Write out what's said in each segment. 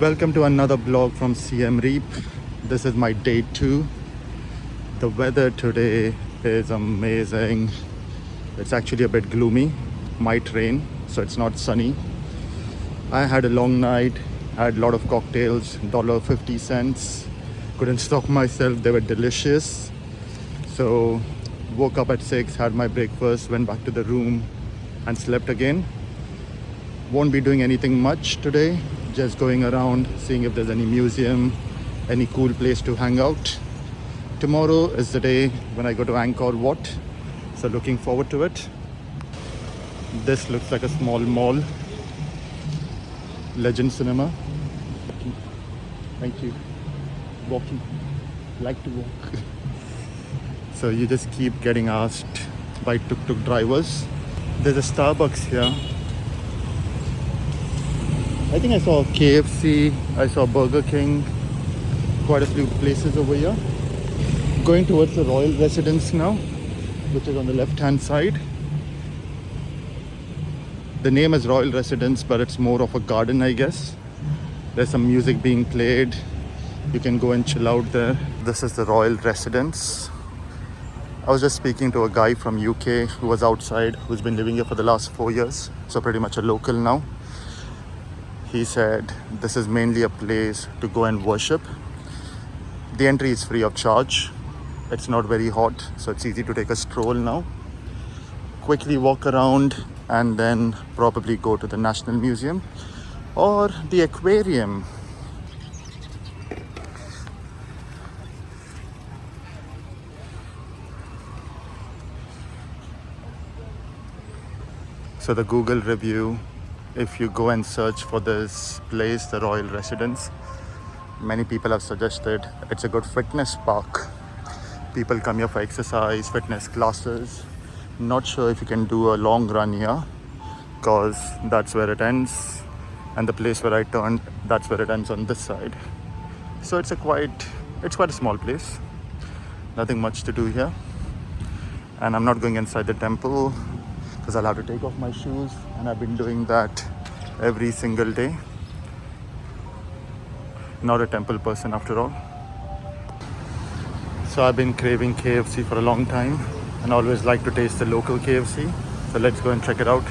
Welcome to another vlog from Siem Reap. This is my day 2. The weather today is amazing. It's actually a bit gloomy, might rain, so it's not sunny. I had a long night, had a lot of cocktails, $1.50. Couldn't stop myself, they were delicious. So woke up at 6, had my breakfast, went back to the room and slept again. Won't be doing anything much today, just going around seeing if there's any museum, any cool place to hang out. Tomorrow is the day when I go to Angkor Wat, so looking forward to it. This looks like a small mall. Legend Cinema. Thank you. Walking. Like to walk. So you just keep getting asked by tuk-tuk drivers. There's a Starbucks here. I think I saw KFC, I saw Burger King, quite a few places over here. Going towards the royal residence now, which is on the left-hand side. The name is Royal Residence, but it's more of a garden, I guess. There's some music being played. You can go and chill out there. This is the Royal Residence. I was just speaking to a guy from UK who was outside, who's been living here for the last 4 years, so pretty much a local now. He said this is mainly a place to go and worship. The entry is free of charge. It's not very hot, so it's easy to take a stroll now. Quickly walk around and then probably go to the National Museum or the aquarium. So the Google review, if you go and search for this place, the Royal Residence, many people have suggested it's a good fitness park. People come here for exercise, fitness classes. Not sure if you can do a long run here, because that's where it ends, and the place where I turned, that's where it ends on this side. So it's quite a small place. Nothing much to do here. And I'm not going inside the temple because I'll have to take off my shoes, and I've been doing that every single day. Not a temple person after all. So I've been craving KFC for a long time and always like to taste the local KFC. So let's go and check it out.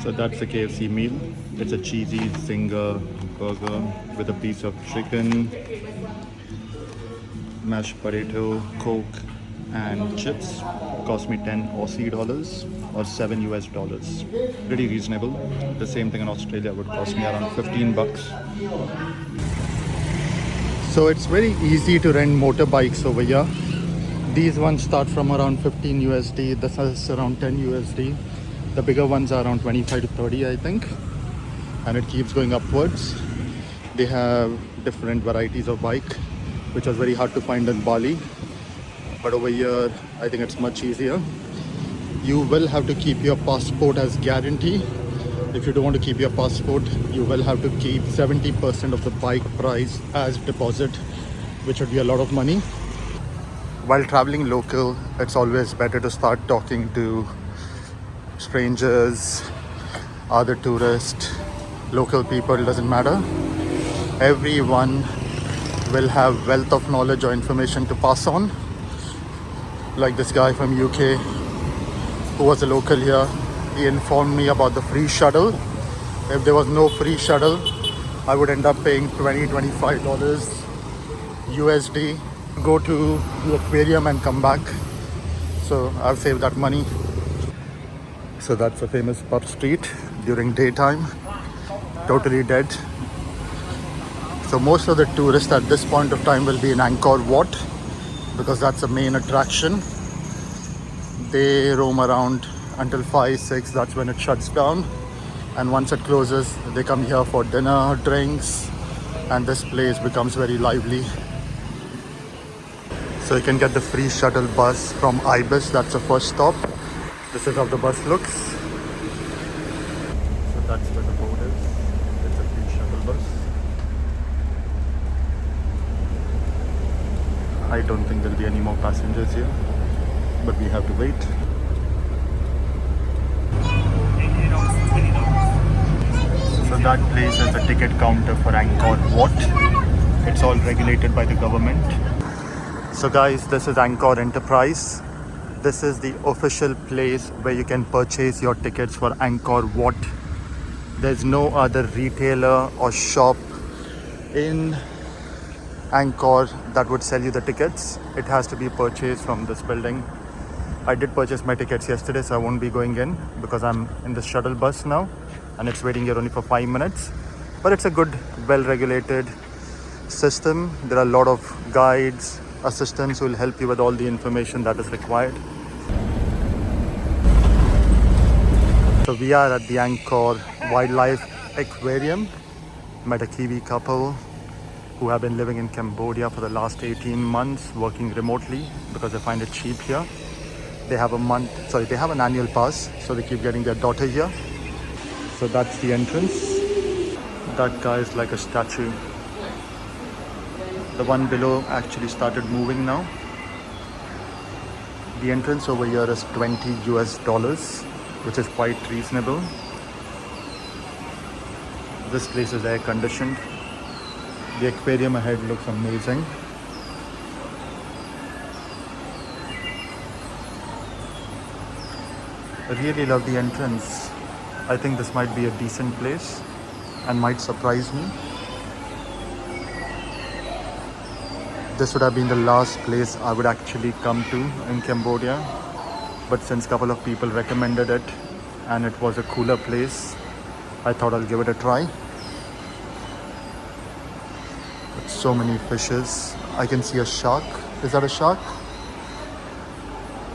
So that's the KFC meal. It's a cheesy zinger burger with a piece of chicken, mashed potato, Coke and chips. Cost me 10 Aussie dollars or $7 US. Pretty reasonable. The same thing in Australia would cost me around 15 bucks. So it's very easy to rent motorbikes over here. These ones start from around 15 USD. This is around 10 USD. The bigger ones are around 25 to 30, I think. And it keeps going upwards. They have different varieties of bike, which was very hard to find in Bali. But over here, I think it's much easier. You will have to keep your passport as guarantee. If you don't want to keep your passport, you will have to keep 70% of the bike price as deposit, which would be a lot of money. While traveling local, it's always better to start talking to strangers, other tourists, local people, it doesn't matter. Everyone will have wealth of knowledge or information to pass on. Like this guy from UK who was a local here, he informed me about the free shuttle. If there was no free shuttle, I would end up paying $20-25 USD, go to the aquarium and come back. So I've saved that money. So that's a famous pub street during daytime, totally dead. So most of the tourists at this point of time will be in Angkor Wat, because that's the main attraction. They roam around until 5, 6, that's when it shuts down. And once it closes, they come here for dinner, drinks, and this place becomes very lively. So you can get the free shuttle bus from Ibis, that's the first stop. This is how the bus looks. So that's where the boat is. It's a free shuttle bus. I don't think there'll be any more passengers here, but we have to wait. That place is a ticket counter for Angkor Wat. It's all regulated by the government. So guys, this is Angkor Enterprise. This is the official place where you can purchase your tickets for Angkor Wat. There's no other retailer or shop in Angkor that would sell you the tickets. It has to be purchased from this building. I did purchase my tickets yesterday, so I won't be going in because I'm in the shuttle bus now and it's waiting here only for 5 minutes. But it's a good, well-regulated system. There are a lot of guides, assistants who will help you with all the information that is required. So we are at the Angkor Wildlife Aquarium. Met a Kiwi couple who have been living in Cambodia for the last 18 months, working remotely because they find it cheap here. They have an annual pass, so they keep getting their daughter here. So that's the entrance. That guy is like a statue. The one below actually started moving now. The entrance over here is $20 which is quite reasonable. This place is air conditioned. The aquarium ahead looks amazing. I really love the entrance. I think this might be a decent place and might surprise me. This would have been the last place I would actually come to in Cambodia. But since a couple of people recommended it and it was a cooler place, I thought I'll give it a try. With so many fishes. I can see a shark. Is that a shark?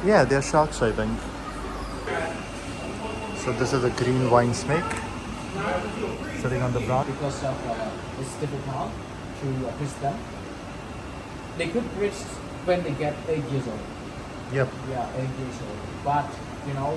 Yeah, they're sharks, I think. So this is a green wine snake sitting on the branch. Because of it's difficult to breed them. They could breed when they get 8 years old. Yep. Yeah, 8 years old. But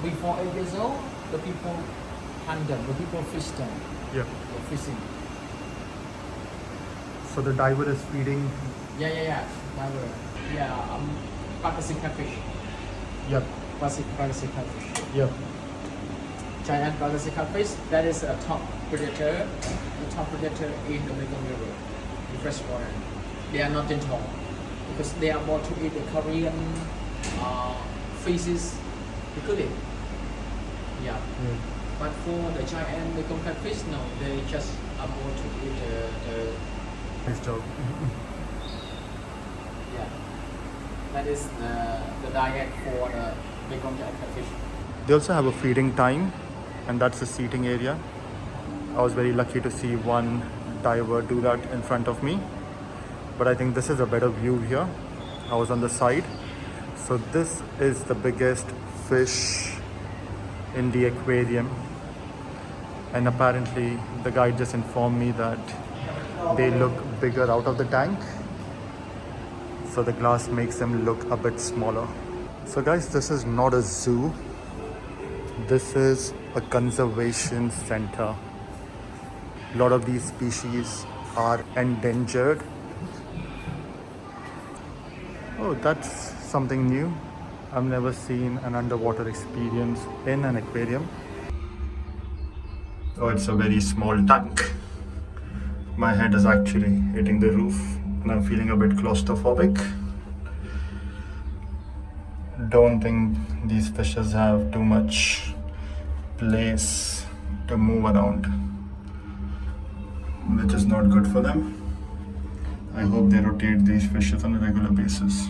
before 8 years old, the people hunt them. The people fish them. Yep. They're fishing. So the diver is feeding. Yeah. Diver. Yeah. Practicing catfish. Yep. Practicing catfish. Yep. Giant practicing catfish. That is a top predator. The top predator in the Mekong River, in freshwater. They are not gentle because they are more to eat the Korean fishes. They could eat. Yeah. But for the giant Mekong catfish, no, they just are more to eat the Nice job. yeah. That is the diet for the Mekong giant catfish. They also have a feeding time, and that's the seating area. I was very lucky to see one diver do that in front of me. But I think this is a better view here. I was on the side. So this is the biggest fish in the aquarium. And apparently the guide just informed me that they look bigger out of the tank. So the glass makes them look a bit smaller. So guys, this is not a zoo. This is a conservation center. A lot of these species are endangered. Oh, that's something new. I've never seen an underwater experience in an aquarium. Oh, it's a very small tank. My head is actually hitting the roof and I'm feeling a bit claustrophobic. Don't think these fishes have too much place to move around, which is not good for them. I hope they rotate these fishes on a regular basis.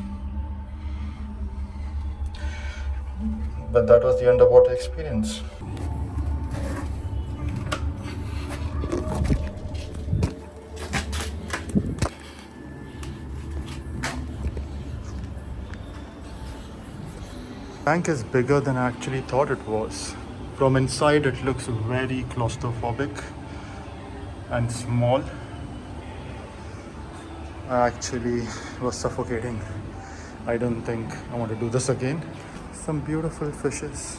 But that was the underwater experience. The tank is bigger than I actually thought it was. From inside it looks very claustrophobic and small. I actually was suffocating. I don't think I want to do this again. Some beautiful fishes.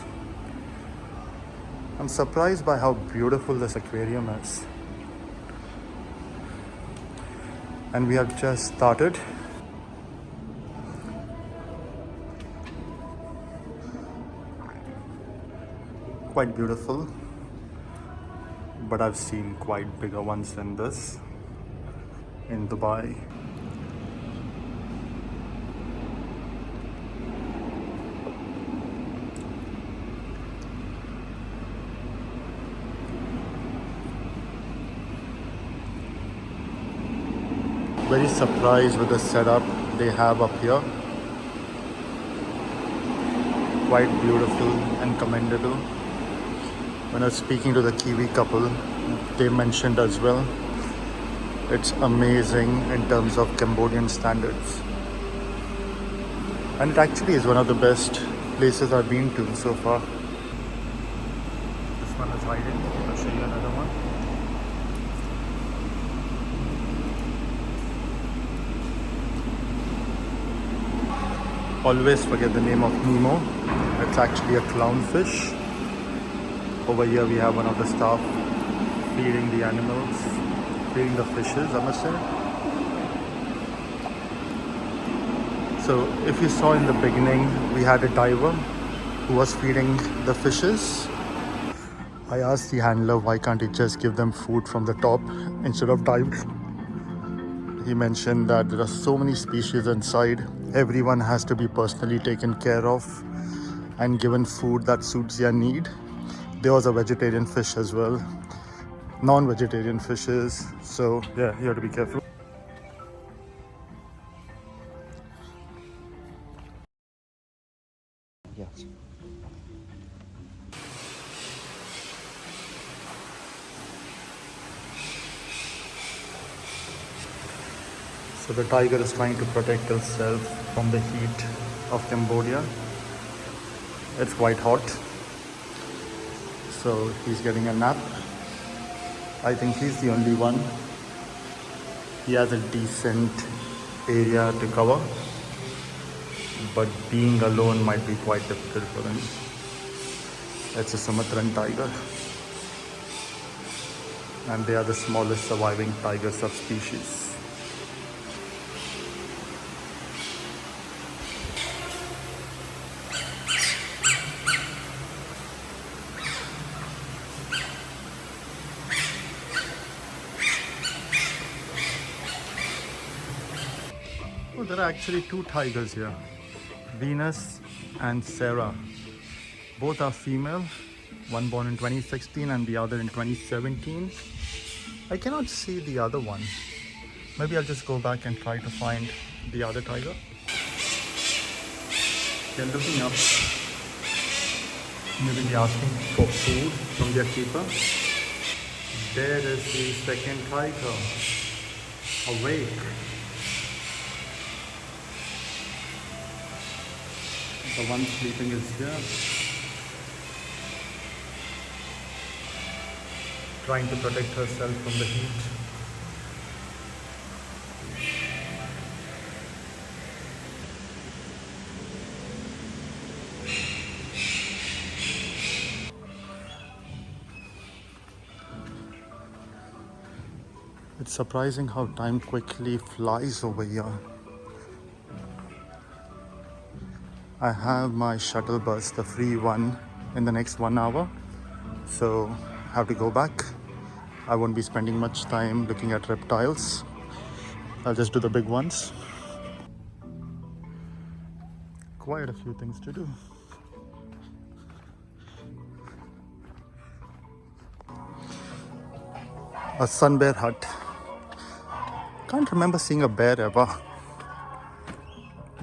I'm surprised by how beautiful this aquarium is. And we have just started. Quite beautiful. but I've seen quite bigger ones than this in Dubai. Very surprised with the setup they have up here. Quite beautiful and commendable. When I was speaking to the Kiwi couple, they mentioned as well, it's amazing in terms of Cambodian standards. And it actually is one of the best places I've been to so far. This one is hiding. I'll show you another one. Always forget the name of Nemo. It's actually a clownfish. Over here we have one of the staff feeding the animals, feeding the fishes, I must say. So if you saw in the beginning, we had a diver who was feeding the fishes. I asked the handler, why can't he just give them food from the top instead of diving? He mentioned that there are so many species inside. Everyone has to be personally taken care of and given food that suits their need. There was a vegetarian fish as well, non-vegetarian fishes. So yeah, you have to be careful. Yes. So the tiger is trying to protect itself from the heat of Cambodia. It's quite hot. So he's getting a nap. I think he's the only one. He has a decent area to cover, but being alone might be quite difficult for him. It's a Sumatran tiger, and they are the smallest surviving tiger subspecies. Oh, there are actually two tigers here, Venus and Sarah. Both are female, one born in 2016 and the other in 2017. I cannot see the other one. Maybe I'll just go back and try to find the other tiger. They're looking up. Maybe they're asking for food from their keeper. There is the second tiger, awake. The one sleeping is here, trying to protect herself from the heat. It's surprising how time quickly flies over here. I have my shuttle bus, the free one, in the next 1 hour. So I have to go back. I won't be spending much time looking at reptiles. I'll just do the big ones. Quite a few things to do. A sun bear hut. Can't remember seeing a bear ever.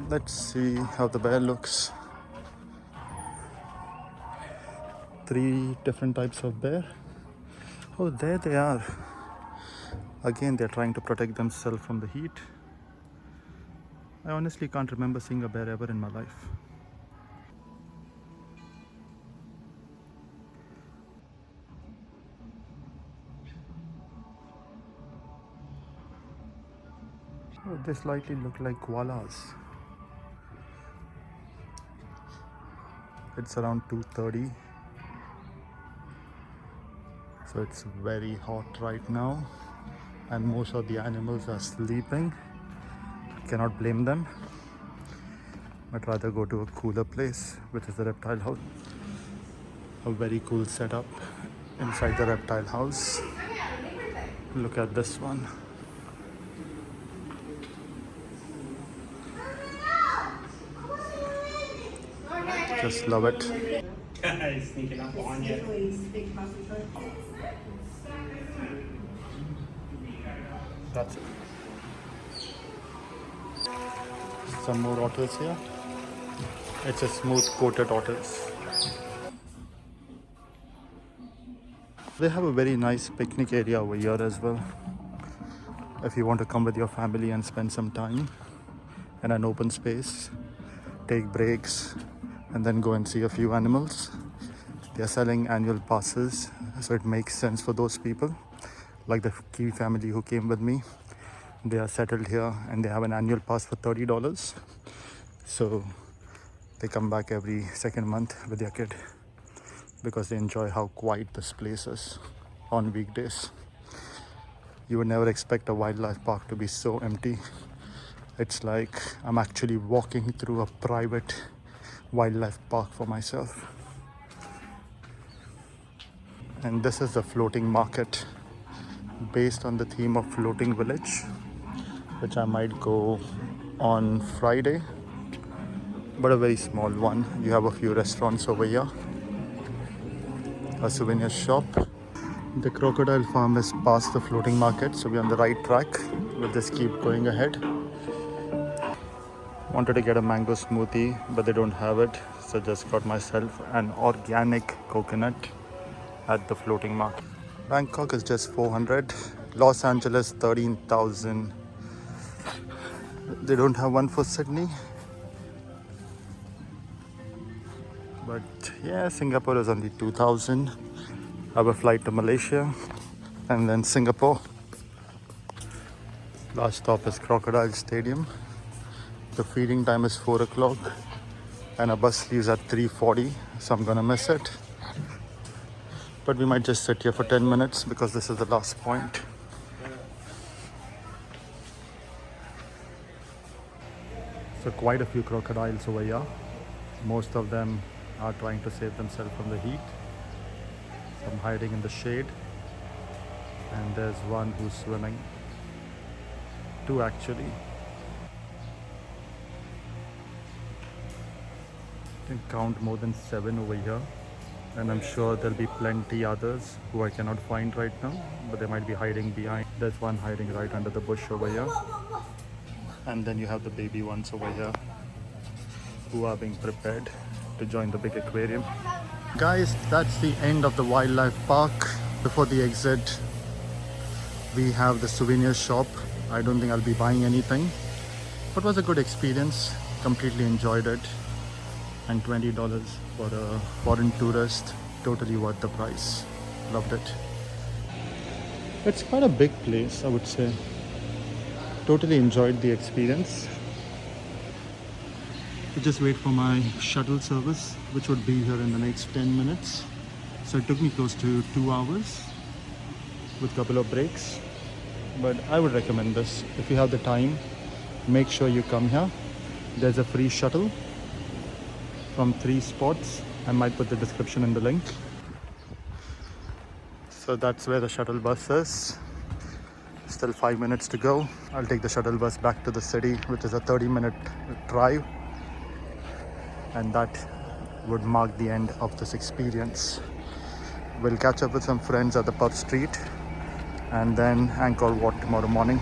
Let's see how the bear looks. 3 different types of bear. Oh, there they are. Again, they're trying to protect themselves from the heat. I honestly can't remember seeing a bear ever in my life. Oh, they slightly look like koalas. It's around 2:30. So it's very hot right now, and most of the animals are sleeping. Cannot blame them. I'd rather go to a cooler place, which is the reptile house. A very cool setup inside the reptile house. Look at this one. Just love it. Sneaking up on you. That's it. Some more otters here. It's a smooth coated otters. They have a very nice picnic area over here as well. If you want to come with your family and spend some time in an open space, take breaks, and then go and see a few animals. They are selling annual passes, so it makes sense for those people. Like the Kiwi family who came with me, they are settled here and they have an annual pass for $30. So they come back every second month with their kid because they enjoy how quiet this place is on weekdays. You would never expect a wildlife park to be so empty. It's like I'm actually walking through a private wildlife park for myself. And this is the floating market based on the theme of floating village, which I might go on Friday, but a very small one. You have a few restaurants over here, a souvenir shop. The crocodile farm is past the floating market, so we're on the right track. We'll just keep going ahead. Wanted to get a mango smoothie, but they don't have it, so just got myself an organic coconut at the floating market. Bangkok is just 400, Los Angeles 13,000. They don't have one for Sydney, but yeah, Singapore is only 2,000. I have a flight to Malaysia and then Singapore. Last stop is Crocodile Stadium. The feeding time is 4 o'clock and a bus leaves at 3:40, so I'm gonna miss it. But we might just sit here for 10 minutes because this is the last point. So quite a few crocodiles over here. Most of them are trying to save themselves from the heat. Some hiding in the shade. And there's one who's swimming. Two actually. I can count more than 7 over here. And I'm sure there'll be plenty others who I cannot find right now, but they might be hiding behind. There's one hiding right under the bush over here. And then you have the baby ones over here who are being prepared to join the big aquarium. Guys, that's the end of the wildlife park. Before the exit, we have the souvenir shop. I don't think I'll be buying anything, but it was a good experience. Completely enjoyed it. And $20 for a foreign tourist, totally worth the price. Loved it. It's quite a big place, I would say. Totally enjoyed the experience. I just wait for my shuttle service, which would be here in the next 10 minutes. So it took me close to 2 hours with a couple of breaks. But I would recommend this. If you have the time, make sure you come here. There's a free shuttle from 3 spots. I might put the description in the link. So that's where the shuttle bus is. Still 5 minutes to go. I'll take the shuttle bus back to the city, which is a 30-minute drive. And that would mark the end of this experience. We'll catch up with some friends at the pub street and then Angkor Wat tomorrow morning.